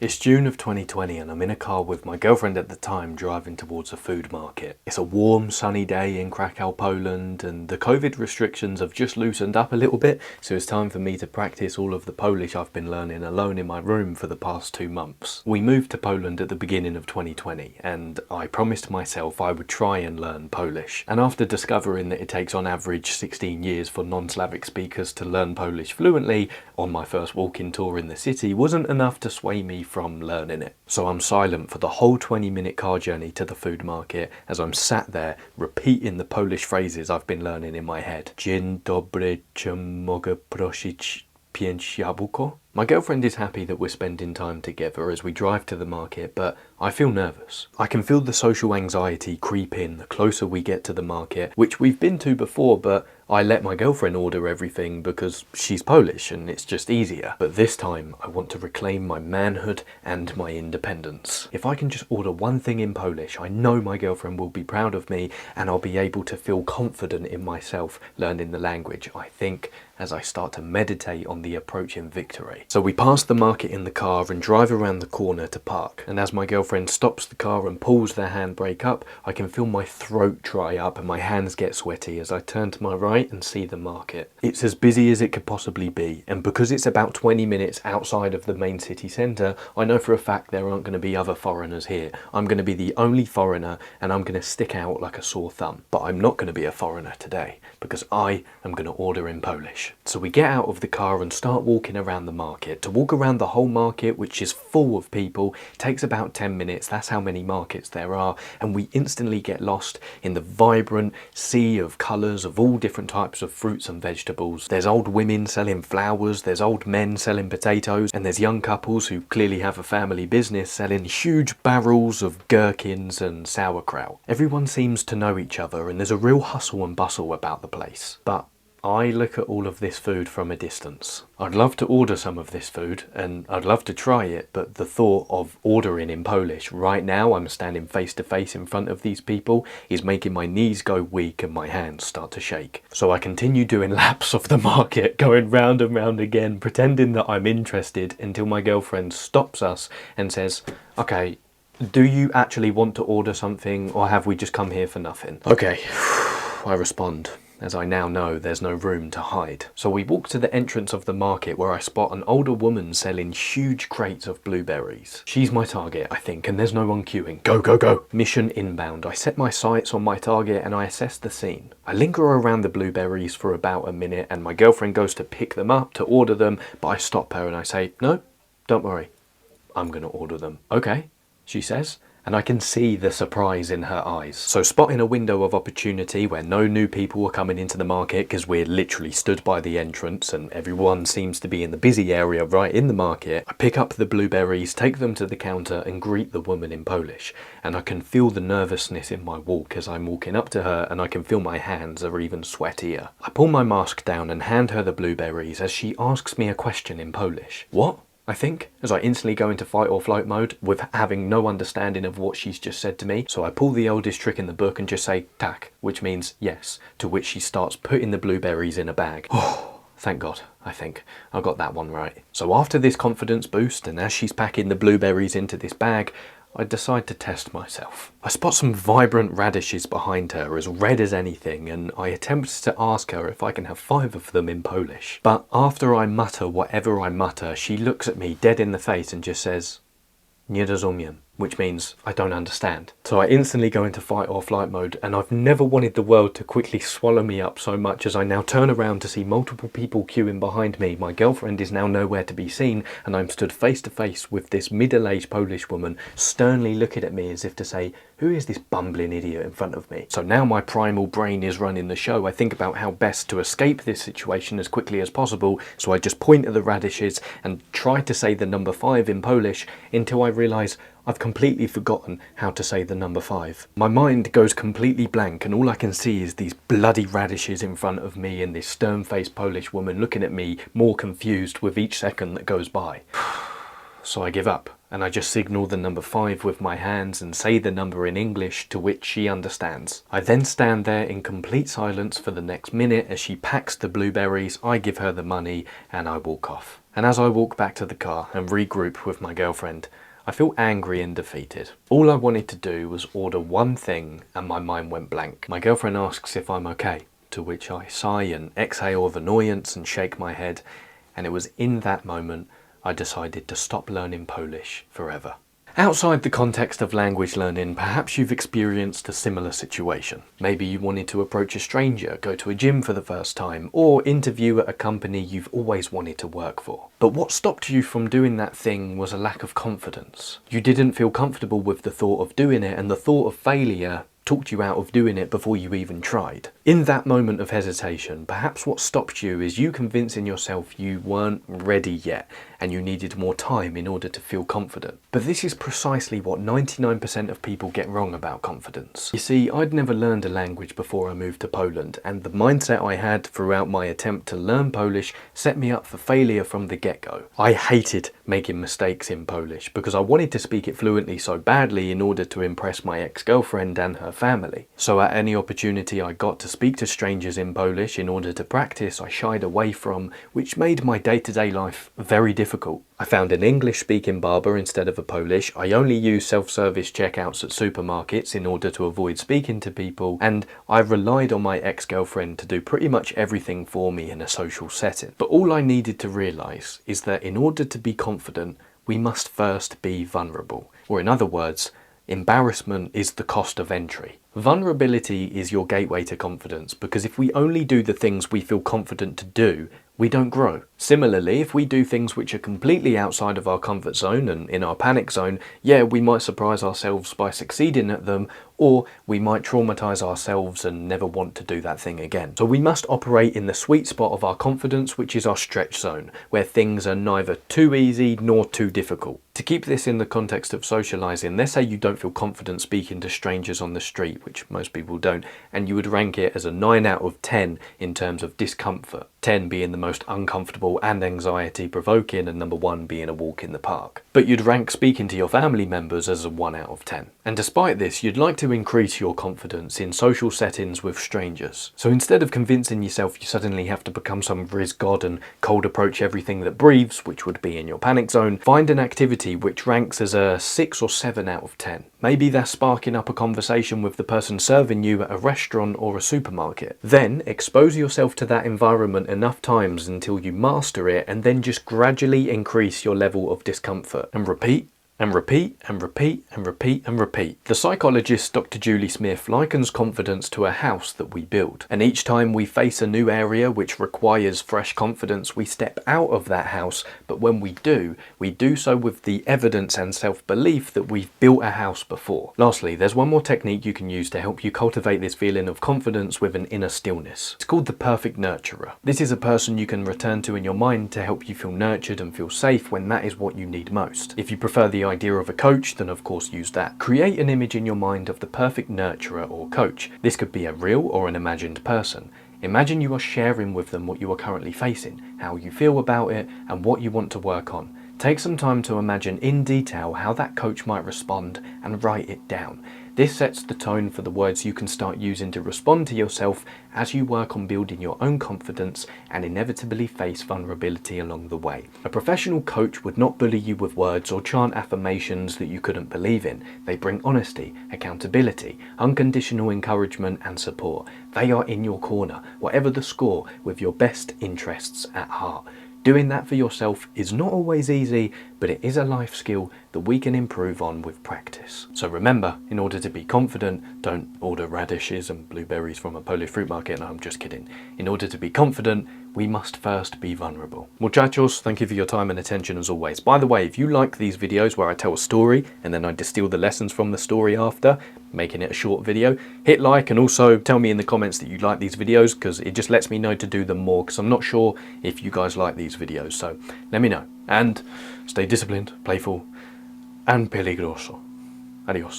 It's June of 2020 and I'm in a car with my girlfriend at the time driving towards a food market. It's a warm, sunny day in Krakow, Poland, and the COVID restrictions have just loosened up a little bit, so it's time for me to practice all of the Polish I've been learning alone in my room for the past 2 months. We moved to Poland at the beginning of 2020 and I promised myself I would try and learn Polish. And after discovering that it takes on average 16 years for non-Slavic speakers to learn Polish fluently, on my first walk-in tour in the city wasn't enough to sway me from learning it. So I'm silent for the whole 20-minute car journey to the food market as I'm sat there repeating the Polish phrases I've been learning in my head. Dzień dobry, czy mogę prosić 5 jabłko? My girlfriend is happy that we're spending time together as we drive to the market, but I feel nervous. I can feel the social anxiety creep in the closer we get to the market, which we've been to before, but I let my girlfriend order everything because she's Polish and it's just easier. But this time I want to reclaim my manhood and my independence. If I can just order one thing in Polish, I know my girlfriend will be proud of me and I'll be able to feel confident in myself learning the language, I think, as I start to meditate on the approaching victory. So we pass the market in the car and drive around the corner to park. And as my girlfriend stops the car and pulls the handbrake up, I can feel my throat dry up and my hands get sweaty as I turn to my right and see the market. It's as busy as it could possibly be, and because it's about 20 minutes outside of the main city centre, I know for a fact there aren't going to be other foreigners here. I'm going to be the only foreigner and I'm going to stick out like a sore thumb. But I'm not going to be a foreigner today because I am going to order in Polish. So we get out of the car and start walking around the market. To walk around the whole market, which is full of people, takes about 10 minutes. That's how many markets there are. And we instantly get lost in the vibrant sea of colours of all different types of fruits and vegetables. There's old women selling flowers, there's old men selling potatoes, and there's young couples who clearly have a family business selling huge barrels of gherkins and sauerkraut. Everyone seems to know each other and there's a real hustle and bustle about the place. But I look at all of this food from a distance. I'd love to order some of this food and I'd love to try it, but the thought of ordering in Polish right now, I'm standing face to face in front of these people, is making my knees go weak and my hands start to shake. So I continue doing laps of the market, going round and round again, pretending that I'm interested until my girlfriend stops us and says, "Okay, do you actually want to order something or have we just come here for nothing?" "Okay," I respond, as I now know there's no room to hide. So we walk to the entrance of the market where I spot an older woman selling huge crates of blueberries. She's my target, I think, and there's no one queuing. Go, go, go! Mission inbound. I set my sights on my target and I assess the scene. I linger around the blueberries for about a minute and my girlfriend goes to pick them up to order them, but I stop her and I say, "No, don't worry. I'm gonna order them." "Okay," she says, and I can see the surprise in her eyes. So spotting a window of opportunity where no new people are coming into the market because we're literally stood by the entrance and everyone seems to be in the busy area right in the market, I pick up the blueberries, take them to the counter and greet the woman in Polish. And I can feel the nervousness in my walk as I'm walking up to her and I can feel my hands are even sweatier. I pull my mask down and hand her the blueberries as she asks me a question in Polish. "What?" I think, as I instantly go into fight or flight mode with having no understanding of what she's just said to me. So I pull the oldest trick in the book and just say "tak," which means yes, to which she starts putting the blueberries in a bag. Oh, thank God, I think. I got that one right. So after this confidence boost and as she's packing the blueberries into this bag, I decide to test myself. I spot some vibrant radishes behind her, as red as anything, and I attempt to ask her if I can have 5 of them in Polish. But after I mutter whatever I mutter, she looks at me dead in the face and just says, "Nie rozumiem," which means I don't understand. So I instantly go into fight or flight mode, and I've never wanted the world to quickly swallow me up so much as I now turn around to see multiple people queuing behind me. My girlfriend is now nowhere to be seen, and I'm stood face to face with this middle-aged Polish woman sternly looking at me as if to say, "Who is this bumbling idiot in front of me?" So now my primal brain is running the show. I think about how best to escape this situation as quickly as possible, so I just point at the radishes and try to say the number 5 in Polish until I realise I've completely forgotten how to say the number 5. My mind goes completely blank and all I can see is these bloody radishes in front of me and this stern-faced Polish woman looking at me more confused with each second that goes by. So I give up and I just signal the number 5 with my hands and say the number in English, to which she understands. I then stand there in complete silence for the next minute as she packs the blueberries, I give her the money and I walk off. And as I walk back to the car and regroup with my girlfriend, I feel angry and defeated. All I wanted to do was order one thing and my mind went blank. My girlfriend asks if I'm okay, to which I sigh and exhale of annoyance and shake my head, and it was in that moment I decided to stop learning Polish forever. Outside the context of language learning, perhaps you've experienced a similar situation. Maybe you wanted to approach a stranger, go to a gym for the first time, or interview at a company you've always wanted to work for. But what stopped you from doing that thing was a lack of confidence. You didn't feel comfortable with the thought of doing it, and the thought of failure talked you out of doing it before you even tried. In that moment of hesitation, perhaps what stopped you is you convincing yourself you weren't ready yet and you needed more time in order to feel confident. But this is precisely what 99% of people get wrong about confidence. You see, I'd never learned a language before I moved to Poland, and the mindset I had throughout my attempt to learn Polish set me up for failure from the get-go. I hated making mistakes in Polish because I wanted to speak it fluently so badly in order to impress my ex-girlfriend and her family. So at any opportunity I got to speak to strangers in Polish in order to practice, I shied away from, which made my day-to-day life very difficult. I found an English-speaking barber instead of a Polish. I only use self-service checkouts at supermarkets in order to avoid speaking to people, and I relied on my ex-girlfriend to do pretty much everything for me in a social setting. But all I needed to realise is that in order to be confident, we must first be vulnerable. Or in other words, embarrassment is the cost of entry. Vulnerability is your gateway to confidence, because if we only do the things we feel confident to do, we don't grow. Similarly, if we do things which are completely outside of our comfort zone and in our panic zone, yeah, we might surprise ourselves by succeeding at them, or we might traumatize ourselves and never want to do that thing again. So we must operate in the sweet spot of our confidence, which is our stretch zone, where things are neither too easy nor too difficult. To keep this in the context of socializing, let's say you don't feel confident speaking to strangers on the street, which most people don't, and you would rank it as a 9 out of 10 in terms of discomfort, 10 being the most uncomfortable and anxiety provoking, and number 1 being a walk in the park. But you'd rank speaking to your family members as a 1 out of 10. And despite this, you'd like to increase your confidence in social settings with strangers. So instead of convincing yourself you suddenly have to become some Riz God and cold approach everything that breathes, which would be in your panic zone, find an activity which ranks as a 6 or 7 out of 10. Maybe that's sparking up a conversation with the person serving you at a restaurant or a supermarket. Then expose yourself to that environment enough times until you master it, and then just gradually increase your level of discomfort, and repeat and repeat and repeat and repeat and repeat. The psychologist Dr. Julie Smith likens confidence to a house that we build, and each time we face a new area which requires fresh confidence, we step out of that house, but when we do so with the evidence and self-belief that we've built a house before. Lastly, there's one more technique you can use to help you cultivate this feeling of confidence with an inner stillness. It's called the perfect nurturer. This is a person you can return to in your mind to help you feel nurtured and feel safe when that is what you need most. If you prefer the idea of a coach, then of course use that. Create an image in your mind of the perfect nurturer or coach. This could be a real or an imagined person. Imagine you are sharing with them what you are currently facing, how you feel about it, and what you want to work on. Take some time to imagine in detail how that coach might respond and write it down. This sets the tone for the words you can start using to respond to yourself as you work on building your own confidence and inevitably face vulnerability along the way. A professional coach would not bully you with words or chant affirmations that you couldn't believe in. They bring honesty, accountability, unconditional encouragement and support. They are in your corner, whatever the score, with your best interests at heart. Doing that for yourself is not always easy, but it is a life skill that we can improve on with practice. So remember, in order to be confident, don't order radishes and blueberries from a Polish fruit market. No, I'm just kidding. In order to be confident, we must first be vulnerable. Muchachos, thank you for your time and attention as always. By the way, if you like these videos where I tell a story and then I distill the lessons from the story after, making it a short video, hit like, and also tell me in the comments that you like these videos, because it just lets me know to do them more, because I'm not sure if you guys like these videos. So let me know. And stay disciplined, playful, and peligroso. Adios.